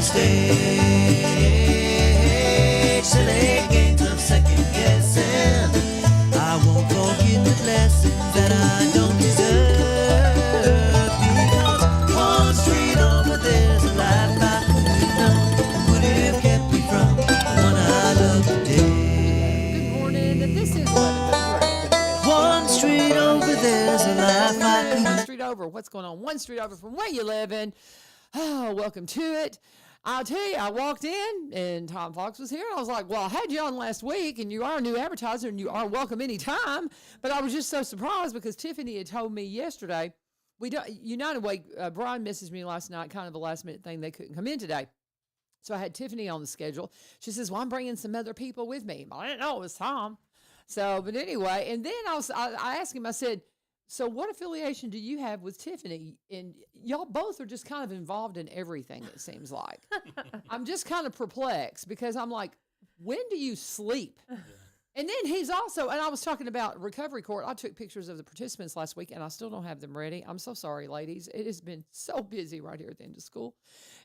the stage. Silly games of second guessing. I won't forget the blessings that I don't deserve. Because one street over there's a life I couldn't know. Would have kept me from the one I love today. Good morning. This is 11:03. One street over there's a life I One couldn't. street over. What's going on? One street over from where you live in. Oh, welcome to it. I'll tell you, I walked in and Tom Fox was here. And I was like, well, I had you on last week and you are a new advertiser and you are welcome anytime. But I was just so surprised because Tiffany had told me yesterday, United Way, Brian messaged me last night, kind of a last minute thing. They couldn't come in today. So I had Tiffany on the schedule. She says, well, I'm bringing some other people with me. I didn't know it was Tom. So, but anyway, and then I asked him, I said, so what affiliation do you have with Tiffany? And y'all both are just kind of involved in everything, it seems like. I'm just kind of perplexed because I'm like, when do you sleep? Yeah. And then he's also, and I was talking about recovery court. I took pictures of the participants last week and I still don't have them ready. I'm so sorry, ladies. It has been so busy right here at the end of school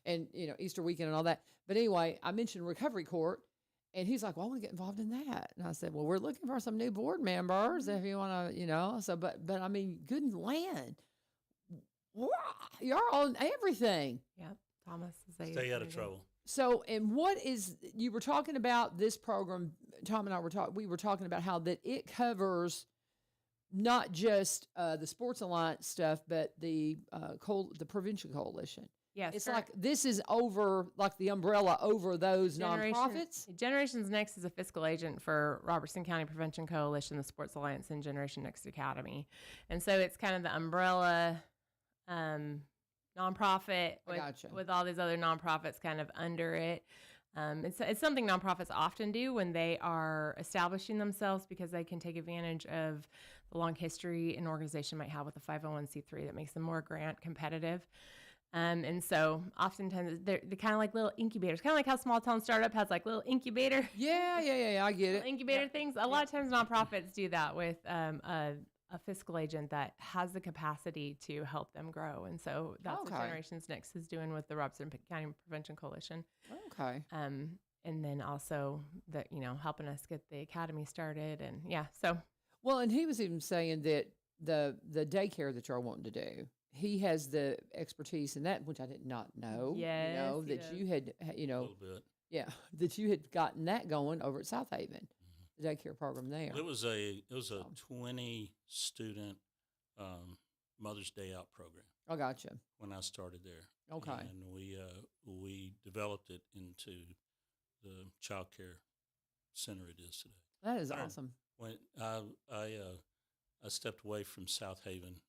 and, Easter weekend and all that. But anyway, I mentioned recovery court. And he's like, well, I want to get involved in that. And I said, well, we're looking for some new board members if you want to, so, but I mean, good land. Wow, you're on everything. Yep. Thomas is Stay out of trouble. So, and you were talking about this program, Tom and I we were talking about how that it covers not just the Sports Alliance stuff, but the Prevention Coalition. Yes, it's like this is over, like the umbrella over those nonprofits. Generations Next is a fiscal agent for Robertson County Prevention Coalition, the Sports Alliance, and Generation Next Academy. And so it's kind of the umbrella nonprofit with all these other nonprofits kind of under it. It's something nonprofits often do when they are establishing themselves because they can take advantage of the long history an organization might have with a 501c3 that makes them more grant competitive. And so oftentimes they're kind of like little incubators, kind of like how small town startup has like little incubator. Yeah, I get it. Incubator things. A lot of times nonprofits do that with a fiscal agent that has the capacity to help them grow. And so that's what Generations Next is doing with the Robertson County Prevention Coalition. Okay. And then also helping us get the academy started and so. Well, and he was even saying that the daycare that you're wanting to do, he has the expertise in that, which I did not know. Yes, that you had, a little bit. Yeah, that you had gotten that going over at South Haven, the daycare program there. It was a 20 student Mother's Day Out program. I gotcha. When I started there. Okay. And we developed it into the child care center it is today. That is awesome. When I stepped away from South Haven.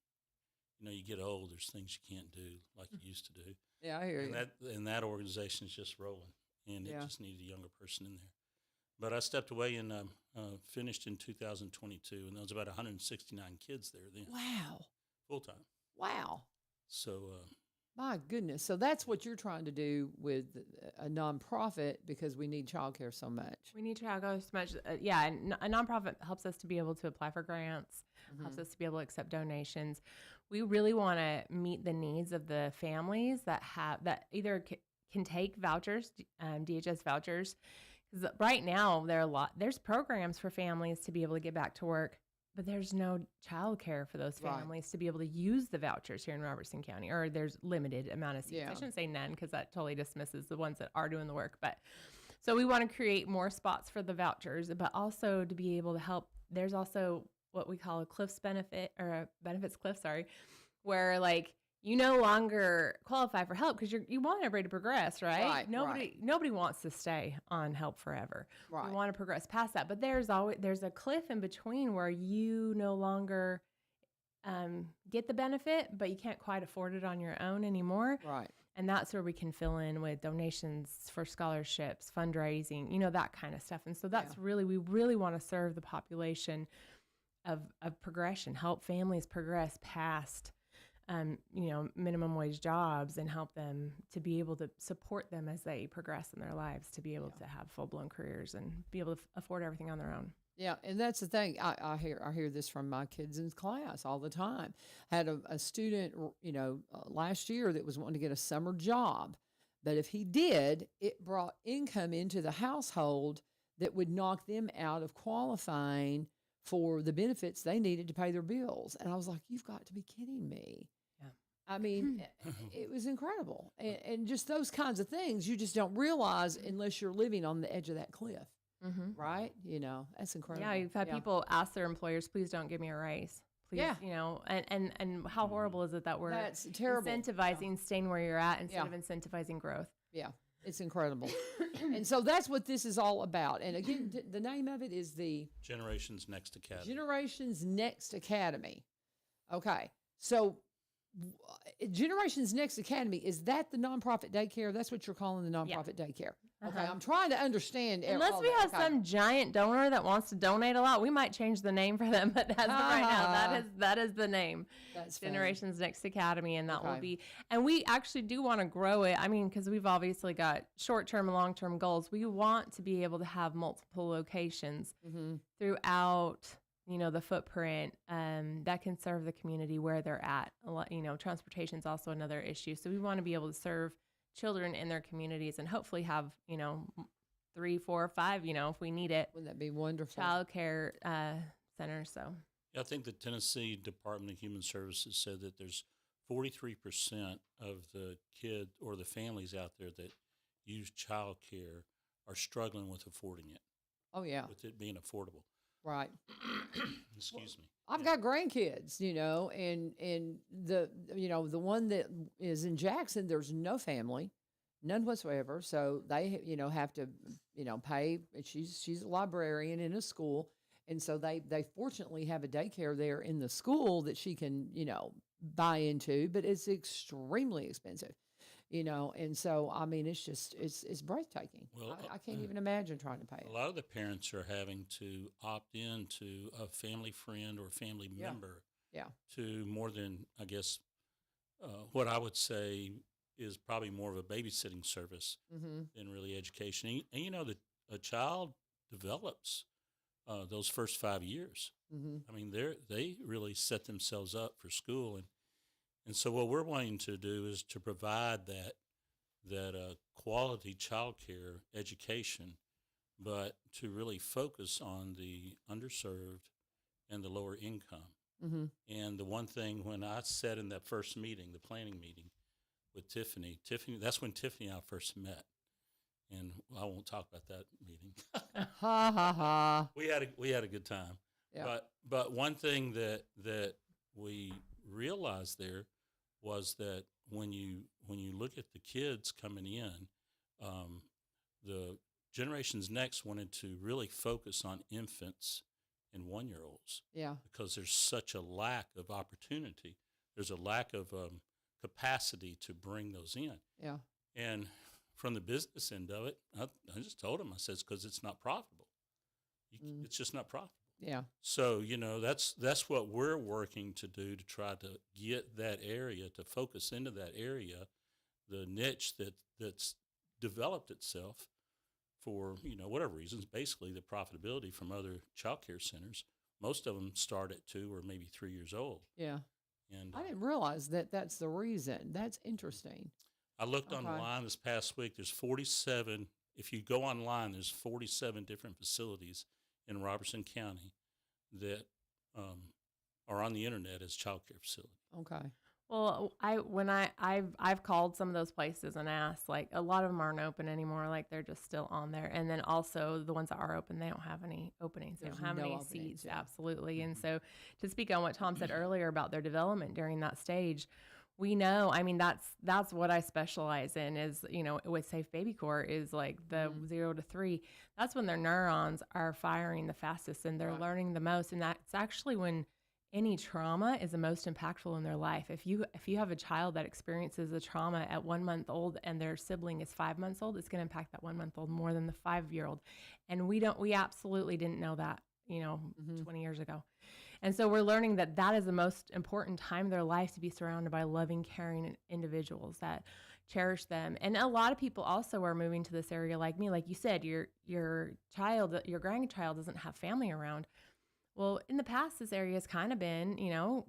You get old. There's things you can't do like you used to do. Yeah, I hear you. And that organization is just rolling, and it just needed a younger person in there. But I stepped away and finished in 2022, and there was about 169 kids there then. Wow. Full time. Wow. So. My goodness. So that's what you're trying to do with a nonprofit because we need childcare so much. We need childcare so much. And a nonprofit helps us to be able to apply for grants, helps us to be able to accept donations. We really want to meet the needs of the families that either can take vouchers, DHS vouchers. Because right now there's programs for families to be able to get back to work, but there's no child care for those families to be able to use the vouchers here in Robertson County, or there's limited amount of seats. I shouldn't say none because that totally dismisses the ones that are doing the work. But so we want to create more spots for the vouchers, but also to be able to help. There's also what we call a CLIFS benefit or a benefits cliff, where like you no longer qualify for help because you want everybody to progress, right? Nobody wants to stay on help forever. Right. We want to progress past that, but there's a cliff in between where you no longer get the benefit, but you can't quite afford it on your own anymore. Right. And that's where we can fill in with donations for scholarships, fundraising, that kind of stuff. And so that's we really want to serve the population of progression, help families progress past minimum wage jobs and help them to be able to support them as they progress in their lives, to be able to have full-blown careers and be able to afford everything on their own. Yeah, and that's the thing. I hear this from my kids in class all the time. I had a student, last year that was wanting to get a summer job, But if he did, it brought income into the household that would knock them out of qualifying for the benefits they needed to pay their bills. And I was like, you've got to be kidding me. Yeah. I mean, it was incredible. And just those kinds of things you just don't realize unless you're living on the edge of that cliff, right? You know, that's incredible. Yeah, you've had people ask their employers, please don't give me a raise. Please, Yeah. you know, and how horrible is it that we're That's terrible. incentivizing staying where you're at instead of incentivizing growth? Yeah, it's incredible. And so that's what this is all about. And again, the name of it is the Generations Next Academy. Generations Next Academy. Okay, so Generations Next Academy, is that the nonprofit daycare? That's what you're calling the nonprofit daycare. Okay, I'm trying to understand. Unless all we that. have some giant donor that wants to donate a lot, we might change the name for them. But as of right now, that is the name. That's funny. Generations Next Academy, and that will be. And we actually do want to grow it. I mean, because we've obviously got short-term and long-term goals. We want to be able to have multiple locations throughout, you know, the footprint that can serve the community where they're at. A lot, you know, transportation is also another issue. So we want to be able to serve children in their communities and hopefully have, you know, 3, 4, 5, you know, if we need it. Wouldn't that be wonderful? Child care centers. So Yeah, I think the Tennessee Department of Human Services said that there's 43% of the kids or the families out there that use child care are struggling with affording it. Oh, yeah. With it being affordable. Right. Excuse me. I've got grandkids, you know, and the, you know, the one that is in Jackson, there's no family, none whatsoever. So they, you know, have to, you know, pay. She's a librarian in a school. And so they fortunately have a daycare there in the school that she can, you know, buy into, but it's extremely expensive, you know. And so, I mean, it's just, it's breathtaking. Well, I can't even imagine trying to pay it. A lot of the parents are having to opt in to a family friend or family member to more than, I guess, what I would say is probably more of a babysitting service than really education. And you know, that a child develops those first 5 years. I mean, they really set themselves up for school. And so what we're wanting to do is to provide that quality child care education, but to really focus on the underserved and the lower income. And the one thing, when I said in that first meeting, the planning meeting with Tiffany, that's when Tiffany and I first met. And I won't talk about that meeting. Ha ha ha. We had a good time. Yeah. But one thing that we realized there was that when you look at the kids coming in, the Generations Next wanted to really focus on infants and 1-year-olds. Yeah. Because there's such a lack of opportunity. There's a lack of capacity to bring those in. Yeah. And from the business end of it, I just told him, I said, because it's not profitable. It's just not profitable. Yeah. So, you know, that's what we're working to do, to try to get that area, to focus into that area, the niche that's developed itself for, you know, whatever reasons, basically the profitability from other child care centers. Most of them start at 2 or maybe 3 years old. Yeah. And I didn't realize that that's the reason. That's interesting. I looked online this past week. There's 47. If you go online, there's 47 different facilities in Robertson County that are on the internet as child care facilities. Okay. Well, I've called some of those places and asked, like, a lot of them aren't open anymore. Like, they're just still on there. And then also the ones that are open, they don't have any openings. They There's don't have no any openings, seats. yeah. Absolutely. And so to speak on what Tom said earlier about their development during that stage, we know, I mean, that's what I specialize in is, you know, with Safe Baby Core is like the 0 to 3. That's when their neurons are firing the fastest and they're learning the most. And that's actually when any trauma is the most impactful in their life. If you have a child that experiences a trauma at 1 month old and their sibling is 5 months old, it's going to impact that 1 month old more than the 5-year-old. And we absolutely didn't know that, you know, 20 years ago. And so we're learning that that is the most important time of their life, to be surrounded by loving, caring individuals that cherish them. And a lot of people also are moving to this area like me. Like you said, your grandchild doesn't have family around. Well, in the past, this area has kind of been,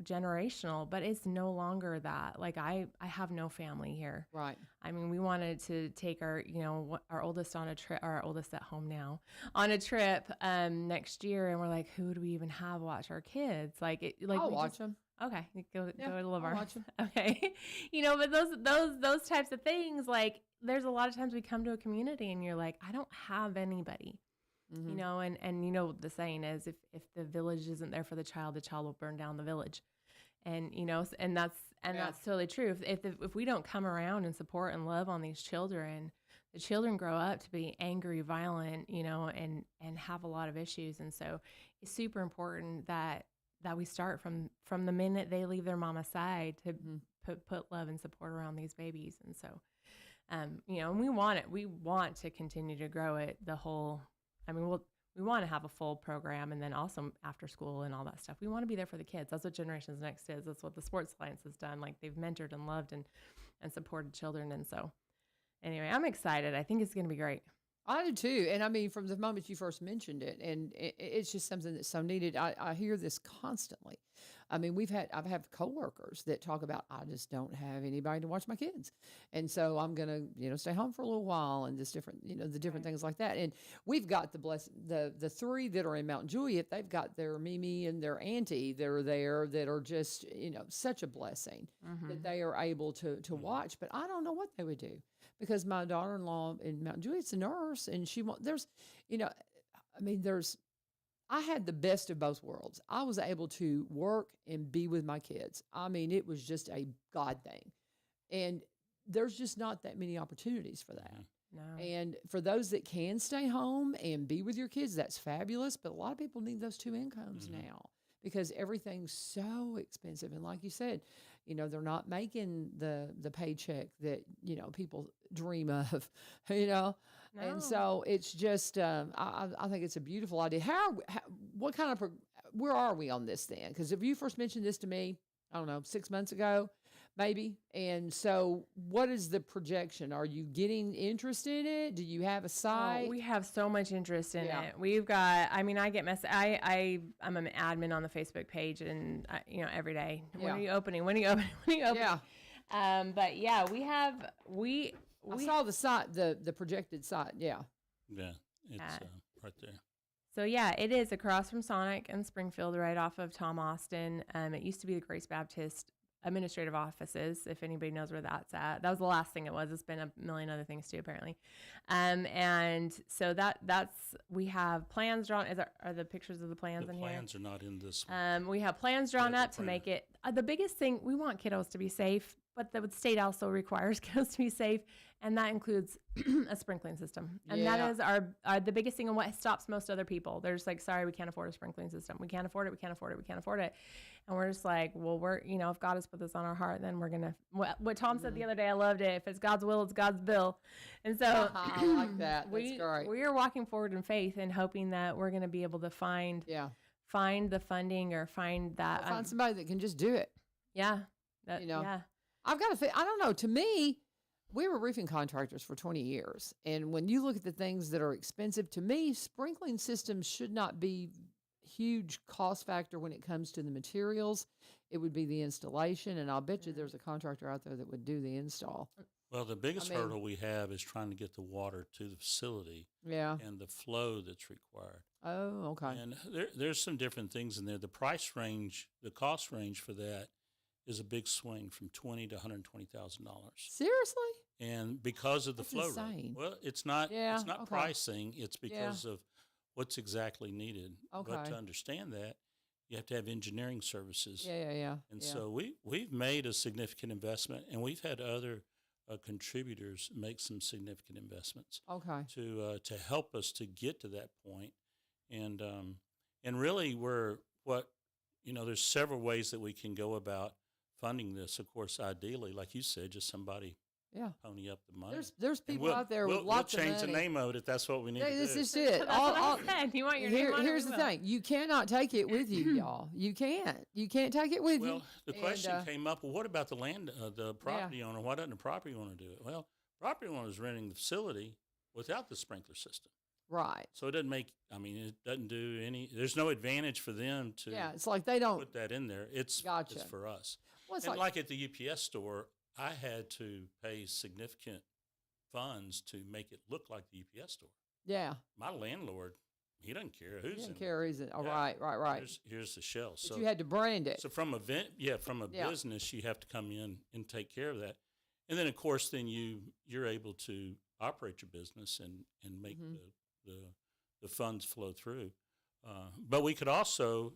generational, but it's no longer that. Like I have no family here. Right. I mean, we wanted to take our oldest on a trip, or our oldest at home now, on a trip next year, and we're like, who do we even have watch our kids? I'll watch them. Okay, go to LaVern. I'll watch them. Okay, but those types of things, like there's a lot of times we come to a community and you're like, I don't have anybody. Mm-hmm. And the saying is, if the village isn't there for the child will burn down the village. And, that's totally true. If we don't come around and support and love on these children, the children grow up to be angry, violent, and have a lot of issues. And so it's super important that we start from the minute they leave their mama's side to put love and support around these babies. And so, and we want to continue to grow it we want to have a full program, and then also after school and all that stuff. We want to be there for the kids. That's what Generations Next is. That's what the Sports Alliance has done. Like, they've mentored and loved and supported children. And so anyway, I'm excited. I think it's going to be great. I do too. And I mean, from the moment you first mentioned it, and it's just something that's so needed. I hear this constantly. I mean, I've had coworkers that talk about, I just don't have anybody to watch my kids. And so I'm going to, stay home for a little while, and just different, the different things like that. And we've got the three that are in Mount Juliet, they've got their Mimi and their auntie that are there that are just, such a blessing that they are able to watch. But I don't know what they would do, because my daughter-in-law in Mount Juliet's a nurse, and I had the best of both worlds. I was able to work and be with my kids. I mean, it was just a God thing. And there's just not that many opportunities for that. No. And for those that can stay home and be with your kids, that's fabulous. But a lot of people need those two incomes now, because everything's so expensive. And like you said, they're not making the paycheck that, people dream of, No. And so it's just, I think it's a beautiful idea. Where are we on this then? Because if you first mentioned this to me, I don't know, 6 months ago, maybe. And so what is the projection? Are you getting interest in it? Do you have a site? Oh, we have so much interest in it. We've got, I get I'm an admin on the Facebook page, and every day, when are you opening? When are you opening? When are you opening? Yeah. But yeah, I saw the site, the projected site. Yeah. Yeah. It's right there. So yeah, it is across from Sonic and Springfield, right off of Tom Austin. It used to be the Grace Baptist administrative offices, if anybody knows where that's at. That was the last thing it was. It's been a million other things too, apparently. And so we have plans drawn. Are the pictures of the plans in here? The plans are not in this one. We have plans drawn up to make it. The biggest thing, we want kiddos to be safe, but the state also requires kiddos to be safe, and that includes a sprinkling system. And that is the biggest thing, and what stops most other people. They're just like, sorry, we can't afford a sprinkling system. We can't afford it. We can't afford it. We can't afford it. And we're just like, well, if God has put this on our heart, then we're going to, what Tom said the other day, I loved it. If it's God's will, it's God's bill. And so I like that. That's great. We are walking forward in faith and hoping that we're going to be able to find the funding, or find that. Find somebody that can just do it. Yeah. Yeah. I've got to, I don't know, to me, we were roofing contractors for 20 years. And when you look at the things that are expensive, to me, sprinkling systems should not be huge cost factor when it comes to the materials. It would be the installation. And I'll bet you there's a contractor out there that would do the install. Well, the biggest hurdle we have is trying to get the water to the facility. Yeah. And the flow that's required. Oh, okay. And there's some different things in there. The price range, the cost range for that is a big swing from $20,000 to $120,000. Seriously? And because of the flow rate. Well, it's not pricing, it's because of what's exactly needed. Okay. But to understand that, you have to have engineering services. Yeah. And so we've made a significant investment, and we've had other contributors make some significant investments. Okay. To help us to get to that point. And really there's several ways that we can go about funding this. Of course, ideally, like you said, just somebody pony up the money. There's people out there with lots of money. We'll change the name of it if that's what we need to do. This is it. That's what I said. You want your name on it? Here's the thing. You cannot take it with you, y'all. You can't. You can't take it with you. Well, the question came up, well, what about the property owner? Why doesn't the property owner do it? Well, property owner is renting the facility without the sprinkler system. Right. So it doesn't make. I mean, it doesn't do any. There's no advantage for them to. Yeah, it's like they don't put that in there. It's Gotcha. It's for us. Well, it's And like, like at the UPS store, I had to pay significant funds to make it look like the UPS store. yeah, My landlord, he doesn't care he who's didn't in care. Is it? Oh, Yeah. right. Here's the shell. But So you had to brand it. so from a from a Yeah. business, you have to come in and take care of that. And then of course, then you're able to operate your business and make Mhm. the funds flow through. But we could also,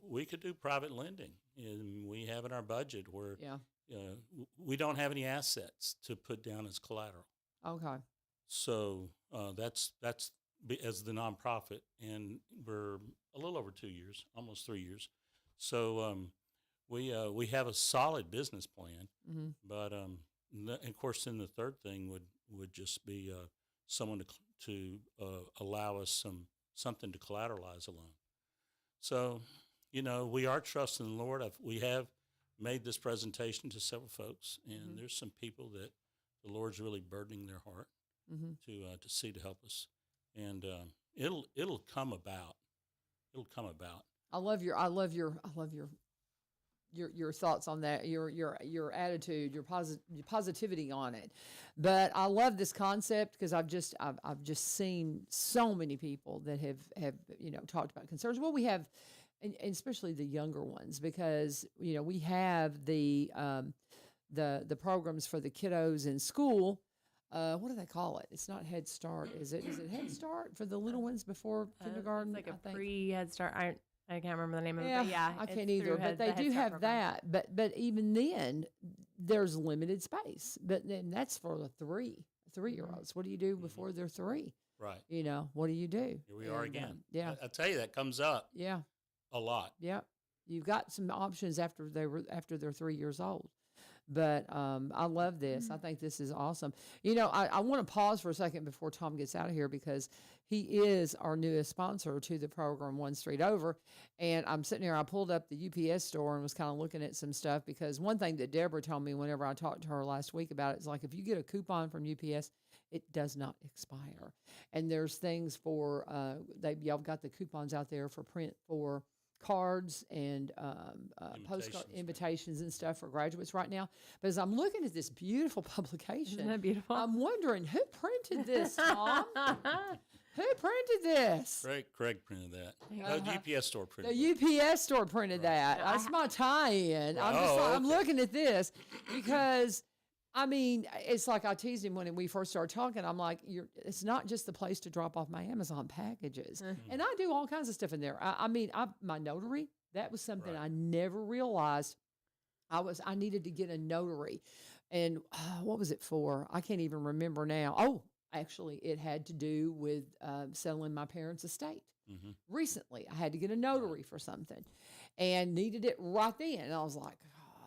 we could do private lending, and we have in our budget where Yeah. we don't have any assets to put down as collateral. Okay. So that's as the nonprofit, and we're a little over 2 years, almost 3 years. So we have a solid business plan, Mm-hmm. but and of course, then the third thing would just be someone to allow us something to collateralize a loan. So, we are trusting the Lord. We have made this presentation to several folks, and Mhm. there's some people that the Lord's really burdening their heart Mm-hmm. to see to help us, and it'll come about. It'll come about. I love your thoughts on that, your attitude, your positivity on it. But I love this concept because I've just seen so many people that have talked about concerns. Well, we have, and especially the younger ones, because we have the programs for the kiddos in school. What do they call it? It's not Head Start, is it? Is it Head Start for the little ones before kindergarten? It's like I a think? pre-Head Start. I can't remember the name of it, Yeah, but yeah. I it's can't through either. But they the Head do Start have program. that. But even then, there's limited space. But then that's for the three-year-olds. What do you do before they're 3? Right. What do you do? Here we are And, again. yeah, I tell you, that comes up yeah, a lot. yeah. You've got some options after they're 3 years old. But I love this. I think this is awesome. I want to pause for a second before Tom gets out of here because he is our newest sponsor to the program, One Street Over. And I'm sitting here, I pulled up the UPS store and was kind of looking at some stuff because one thing that Deborah told me whenever I talked to her last week about it is like if you get a coupon from UPS, it does not expire. And there's things for, y'all got the coupons out there for print for cards and postcard invitations and stuff for graduates right now. But as I'm looking at this beautiful publication, Isn't that beautiful? I'm wondering who printed this, Tom? Who printed this? Craig printed that. Uh-huh. The UPS store printed The that. UPS store printed that. Well, That's my tie-in. I'm Oh, just like, I'm okay. looking at this because I mean, it's like I teased him when we first started talking. I'm like, it's not just the place to drop off my Amazon packages. And I do all kinds of stuff in there. I mean, my notary, that was something Right. I never realized I needed to get a notary. And what was it for? I can't even remember now. Oh, actually, it had to do with settling my parents' estate. Mhm. Recently, I had to get a notary for something and needed it right then. And I was like,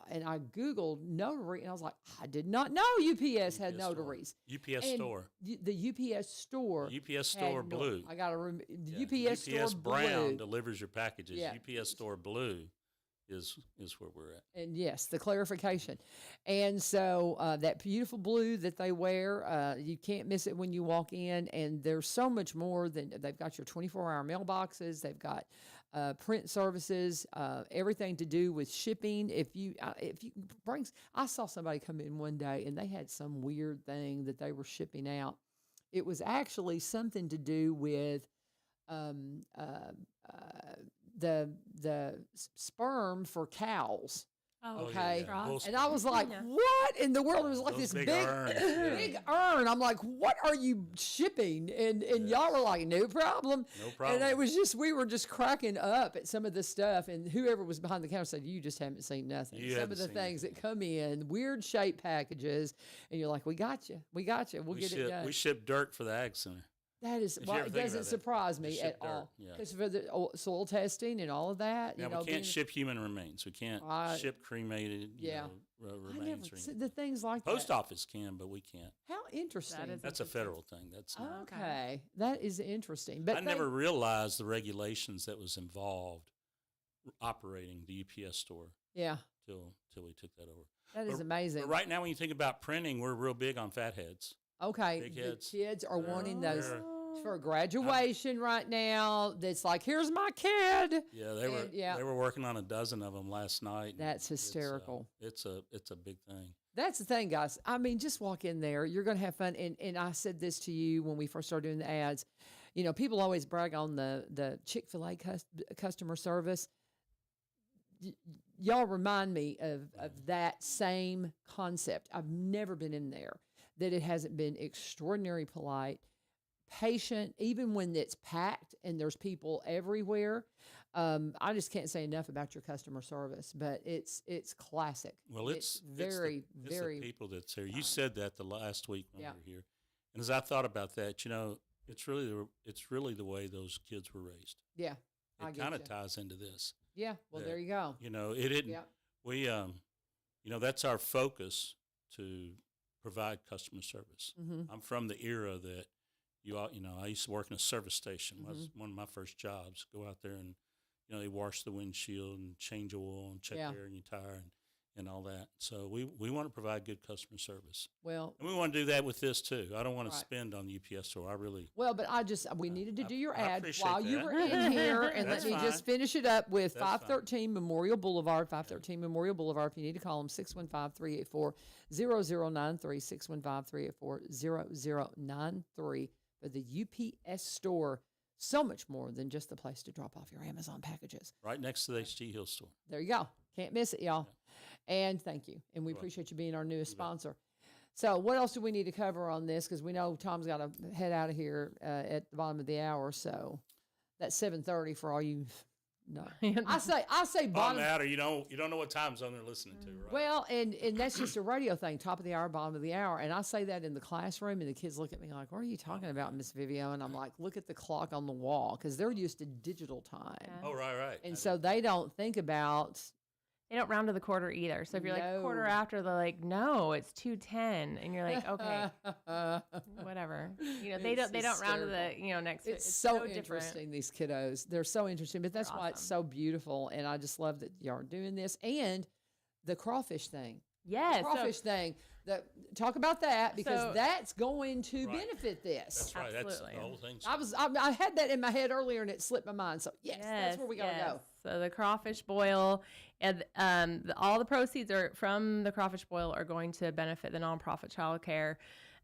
and I Googled notary, and I was like, I did not know UPS had UPS store. notaries. UPS And store. The UPS store. UPS had store no- blue. I got to remember. The Yeah, UPS store brown blue. delivers your packages. Yeah. UPS store blue is where we're at. And yes, the clarification. And so that beautiful blue that they wear, you can't miss it when you walk in. And there's so much more than they've got your 24-hour mailboxes. They've got print services, everything to do with shipping. If you I saw somebody come in one day and they had some weird thing that they were shipping out. It was actually something to do with the sperm for cows. Oh, Okay. yeah. Bull And I was like, Yeah. what in the world? It was like Those this big big, urns, yeah. big urn. I'm like, what are you shipping? And y'all were like, no problem. No problem. And it was just, we were just cracking up at some of the stuff. And whoever was behind the counter said, you just haven't seen nothing. You Some haven't of the seen things anything. that come in, weird shaped packages. And you're like, we got you. We'll get it done. We ship dirt for the Ag Center. That is, If you well, ever it think doesn't about that, surprise we me ship at dirt, all. yeah. Because for the soil testing and all of that, Yeah, you know, we can't ship human remains. We can't I- ship cremated Yeah. I remains. never or see anything. the things like Post that. office can, but we can't. How interesting. is That's a interesting. federal thing. That's not. Okay, that is interesting. But I never realized the regulations that was involved operating the UPS store Yeah, till we took that over. that is But- amazing. But right now, when you think about printing, we're real big on fatheads. Okay, big the heads. kids are wanting those. They're- for graduation right now. That's like, here's my kid. Yeah, they were working on a dozen of them last night. That's hysterical. It's a big thing. That's the thing, guys. I mean, just walk in there. You're going to have fun. And I said this to you when we first started doing the ads. You know, people always brag on the Chick-fil-A customer service. Y'all remind me of that same concept. I've never been in there that it hasn't been extraordinarily polite, patient, even when it's packed and there's people everywhere. I just can't say enough about your customer service, but it's classic. Well, it's very the people that's here. You said that the last week when we were here, and as I thought about that, you know, it's really the way those kids were raised. Yeah, it kind of ties into this. Yeah, well, there you go. You know, it didn't. Yeah. We, you know, that's our focus to provide customer service. Mm-hmm. I'm from the era that you know, I used to work in a service station. Mm-hmm. That was one of my first jobs. Go out there and, you know, they wash the windshield and change oil and check air in your tire and all that. So we want to provide good customer service. Well, and we want to do that with this too. I don't want to spend on the UPS store. I really. Well, but we needed to do your ad appreciate while you that. were in here, and let That's me fine. just finish it up with That's 513 Memorial Boulevard. 513 Memorial Boulevard. If you need to call them, 615-384-0093, 615-384-0093 for the UPS store. So much more than just the place to drop off your Amazon packages. Right next to the HG Hill store. There you go. Can't miss it, y'all. And thank you. And we appreciate you being our newest sponsor. So what else do we need to cover on this? Because we know Tom's got to head out of here at the bottom of the hour. So that's 7:30 for all you. No, I say bottom. Matter. You don't know what time zone they're listening to, right? Well, and that's just a radio thing. Top of the hour, bottom of the hour, and I say that in the classroom, and the kids look at me like, "What are you talking about, Miss Vivio?" And I'm like, "Look at the clock on the wall," because they're used to digital time. Yeah. Oh, right. And so they don't think about. They don't round to the quarter either. So if you're like quarter after, they're like, no, it's 2:10, and you're like, okay, whatever. You know, they don't round to the next. It's so different. interesting. These kiddos, they're so interesting. But that's why it's so beautiful, and I just love that y'all are doing this and the crawfish thing. Yes, the crawfish thing. Talk about that because that's going to benefit this. That's right. Absolutely. That's the whole thing. I had that in my head earlier and it slipped my mind. So that's where we gotta go. So the crawfish boil, and all the proceeds from the crawfish boil are going to benefit the nonprofit child care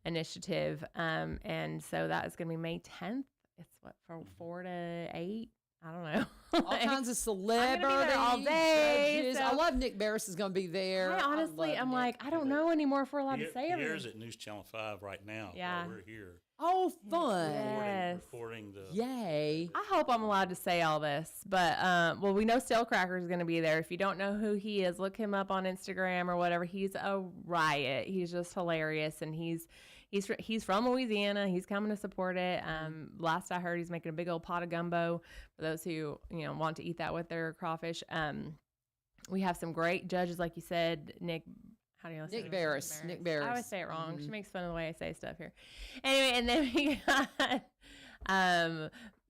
initiative. And so that is going to be May 10th. It's from 4 to 8. I don't know. All kinds of celebrities, I'm gonna be there all day, judges. so- I love Nick Barris is going to be there. I honestly, I'm like, I don't know anymore if we're allowed to say Here's everything. at News Channel 5 right now. Yeah. While we're here. Oh, fun. Yes. Recording the. Yay. I hope I'm allowed to say all this, but well, we know Stale Cracker is going to be there. If you don't know who he is, look him up on Instagram or whatever. He's a riot. He's just hilarious, and he's from Louisiana. He's coming to support it. Last I heard, he's making a big old pot of gumbo for those who want to eat that with their crawfish. We have some great judges, like you said, Nick. How do you say Nick Barris. Nick Barris. I always say it wrong. She makes fun of the way I say stuff here. Anyway, and then we got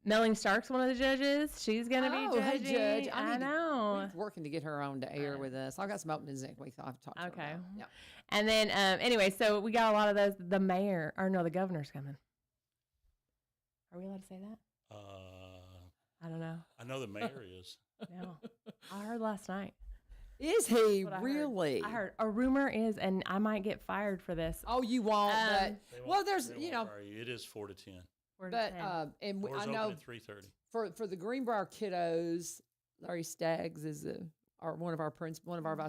Melanie Stark's one of the judges. She's going to be judging. Hey, Judge. I know. We're working to get her on to air with us. I've got some openings next week. So I've talked to her about. Yeah. And then, anyway, so we got a lot of those. The governor's coming. Are we allowed to say that? I don't know. I know the mayor is. No. I heard last night. Is he That's what really? I heard a rumor is, and I might get fired for this. Oh, you won't. There's They won't fire you. It is 4 to 10. But and Doors I open know at 3:30. for the Greenbrier kiddos, Larry Staggs is one of our vice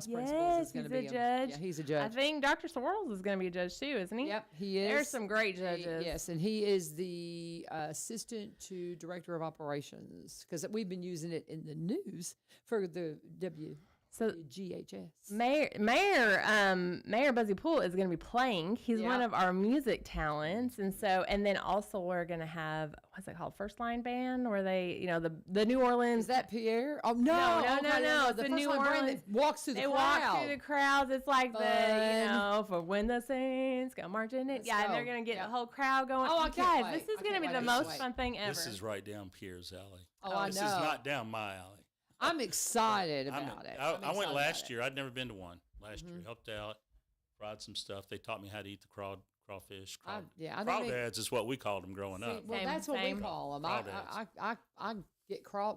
principals is going to be a judge. Yeah, he's a judge. I think Dr. Swirls is going to be a judge too, isn't he? Yep, he is. There's some great judges. Yes, and he is the assistant to director of operations because we've been using it in the news for the WGHS. Mayor Buzzy Poole is going to be playing. He's one of our music talents, and then also we're going to have what's it called, First Line Band, where they, the New Orleans. Is that Pierre? Oh no, no. The The First New Line Band Orleans. that walks through the They crowd. walk through the crowds. It's like Fun. for when the saints go marching in. Let's Yeah, go. and they're going to get Yeah. the whole crowd going. Oh, I can't Guys, wait. this is I going to can't be wait. the I most can't wait. fun thing ever. This is right down Pierre's alley. Oh, I This know. is not down my alley. I'm excited about it. I went last year. I'd never been to one last year. Helped out, fried some stuff. They taught me how to eat the crawfish. I don't mean, Crawdads is what we called them growing up. well, Same, that's what same. we call them. Crawdads.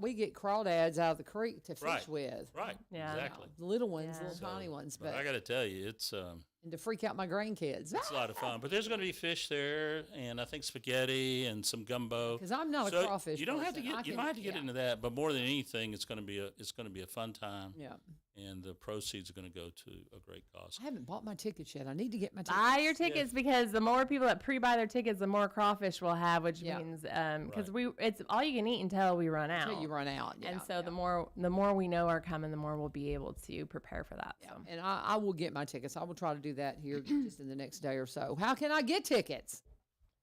We get crawdads out of the creek to fish Right. with. Right, Yeah. exactly. The little ones, Yeah. little tiny ones, But but I got to tell you, it's and to freak out my grandkids. a lot of fun. But there's going to be fish there, and I think spaghetti and some gumbo. Because I'm not a So crawfish. you don't have to person. get. You might have to get into that, but more than anything, it's going to be a fun time. Yeah. And the proceeds are going to go to a great cause. I haven't bought my tickets yet. I need to get my tickets. Buy your tickets because the more people that pre-buy their tickets, the more crawfish we'll have, which Yeah. means because it's all you can eat until we run out. Until you run out. And Yeah, so yeah. the more we know are coming, the more we'll be able to prepare for that. Yeah. So. And I will get my tickets. I will try to do that here just in the next day or so. How can I get tickets?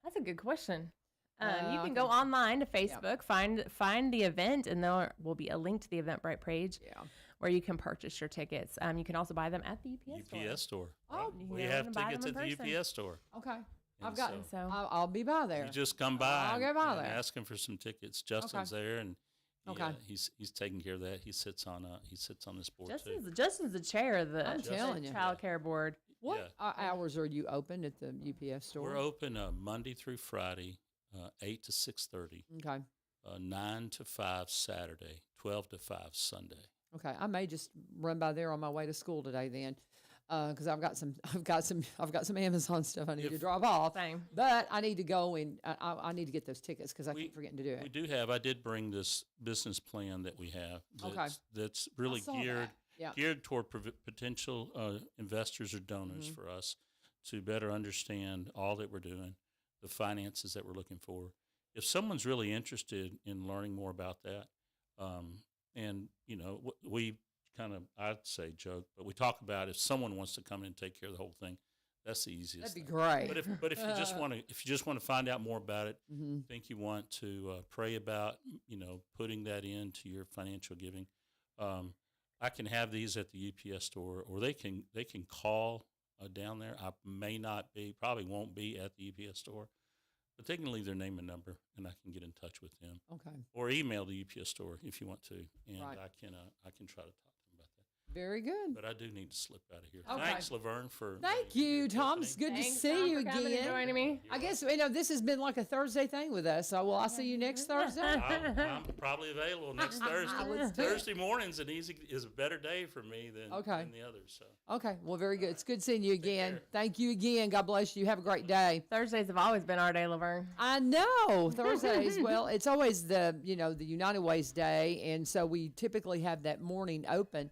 That's a good question. You I can go online to Facebook, find the event, and there will be a link to the Eventbrite page Yeah. where you can purchase your tickets. You can also buy them at the UPS store. UPS store. Oh, You can We go have and buy tickets them at in the person. UPS store. Okay. I've And got. so- I'll be by there. You just come by I'll and, go by and there. ask him for some tickets. Justin's there, and Okay. he's taking care of that. He sits on this board too. Justin's the chair of the I'm telling you. child care board. What hours are you open at the UPS store? We're open Monday through Friday, 8 to 6:30, Okay. 9 to 5 Saturday, 12 to 5 Sunday. Okay. I may just run by there on my way to school today then. Because I've got some Amazon stuff I need to drop off. Same. But I need to go and I need to get those tickets because I keep forgetting to do We it. do have. I did bring this business plan that we have. That's really saw geared that. Yeah. geared toward potential investors or donors for us to better understand all that we're doing, the finances that we're looking for. If someone's really interested in learning more about that, and we kind of, I'd say joke, but we talk about if someone wants to come in and take care of the whole thing, that's the easiest. That'd be thing. great. But if you just want to find out more about it, Mhm. think you want to pray about putting that into your financial giving, I can have these at the UPS store, or they can call down there. I probably won't be at the UPS store, but they can leave their name and number, and I can get in touch with them, Okay. or email the UPS store if you want to, and Right. I can try to talk to them about that. Very good. But I do need to slip out of here. Okay. Thanks, LaVern, for Thank being here, you, Tom. Tiffany. It's good to Thanks, see Tom, you for coming and again. joining me. I guess this has been like a Thursday thing with us. So I'll see you next Thursday. I'm probably available next Thursday. Let's do it. Thursday mornings is a better day for me than the others. So Okay. Well, very good. It's good seeing you again. care. Thank you again. God bless you. Have a great day. Thursdays have always been our day, LaVern. I know Thursdays. Well, it's always the United Ways Day, and so we typically have that morning open,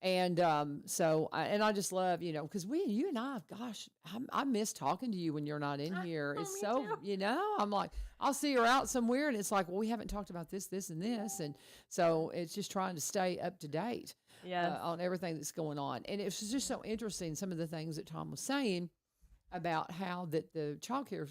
and I just love because you and I, gosh, I miss talking to you when you're not in here. It's me so too. I'm like I'll see her out somewhere, and it's like, well, we haven't talked about this, and this, and so it's just trying to stay up to date on everything that's going on, and it's just so interesting some of the things that Tom was saying about how that the child care